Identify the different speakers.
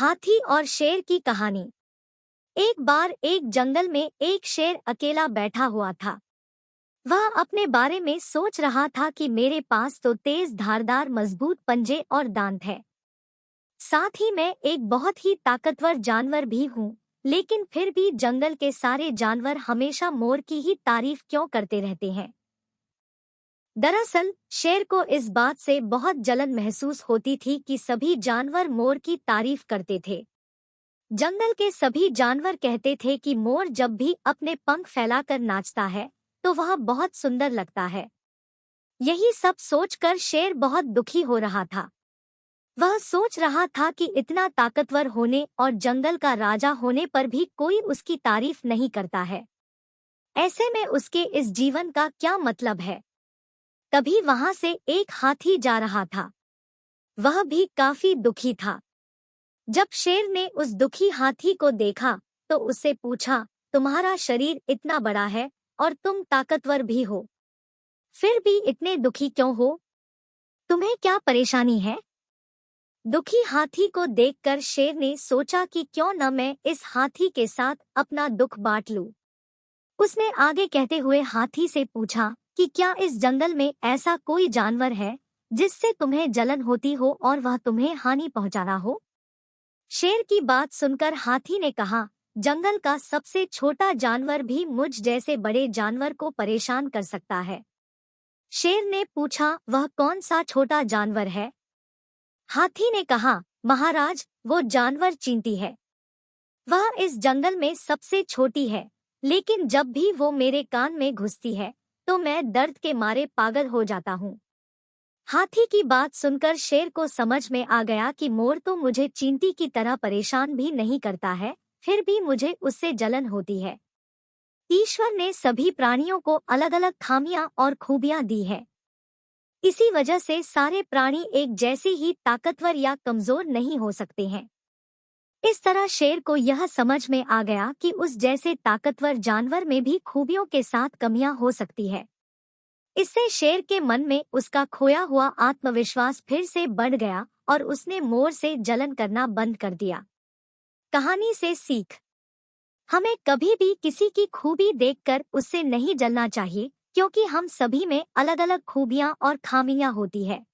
Speaker 1: हाथी और शेर की कहानी। एक बार एक जंगल में एक शेर अकेला बैठा हुआ था। वह अपने बारे में सोच रहा था कि मेरे पास तो तेज धारदार मजबूत पंजे और दांत है। साथ ही मैं एक बहुत ही ताकतवर जानवर भी हूँ। लेकिन फिर भी जंगल के सारे जानवर हमेशा मोर की ही तारीफ क्यों करते रहते हैं। दरअसल शेर को इस बात से बहुत जलन महसूस होती थी कि सभी जानवर मोर की तारीफ करते थे। जंगल के सभी जानवर कहते थे कि मोर जब भी अपने पंख फैलाकर नाचता है तो वह बहुत सुंदर लगता है। यही सब सोचकर शेर बहुत दुखी हो रहा था। वह सोच रहा था कि इतना ताकतवर होने और जंगल का राजा होने पर भी कोई उसकी तारीफ नहीं करता है। ऐसे में उसके इस जीवन का क्या मतलब है। तभी वहां से एक हाथी जा रहा था। वह भी काफी दुखी था। जब शेर ने उस दुखी हाथी को देखा तो उससे पूछा, तुम्हारा शरीर इतना बड़ा है और तुम ताकतवर भी हो, फिर भी इतने दुखी क्यों हो? तुम्हें क्या परेशानी है? दुखी हाथी को देखकर शेर ने सोचा कि क्यों न मैं इस हाथी के साथ अपना दुख बांट लूं। उसने आगे कहते हुए हाथी से पूछा कि क्या इस जंगल में ऐसा कोई जानवर है जिससे तुम्हें जलन होती हो और वह तुम्हें हानि पहुंचाना हो? शेर की बात सुनकर हाथी ने कहा, जंगल का सबसे छोटा जानवर भी मुझ जैसे बड़े जानवर को परेशान कर सकता है। शेर ने पूछा, वह कौन सा छोटा जानवर है? हाथी ने कहा, महाराज, वो जानवर चींटी है। वह इस जंगल में सबसे छोटी है, लेकिन जब भी वो मेरे कान में घुसती है तो मैं दर्द के मारे पागल हो जाता हूँ। हाथी की बात सुनकर शेर को समझ में आ गया कि मोर तो मुझे चींटी की तरह परेशान भी नहीं करता है, फिर भी मुझे उससे जलन होती है। ईश्वर ने सभी प्राणियों को अलग अलग खामियां और खूबियां दी है। इसी वजह से सारे प्राणी एक जैसे ही ताकतवर या कमजोर नहीं हो सकते हैं। इस तरह शेर को यह समझ में आ गया कि उस जैसे ताकतवर जानवर में भी खूबियों के साथ कमियां हो सकती है। इससे शेर के मन में उसका खोया हुआ आत्मविश्वास फिर से बढ़ गया और उसने मोर से जलन करना बंद कर दिया। कहानी से सीख। हमें कभी भी किसी की खूबी देखकर उससे नहीं जलना चाहिए, क्योंकि हम सभी में अलग अलग खूबियां और खामियां होती है।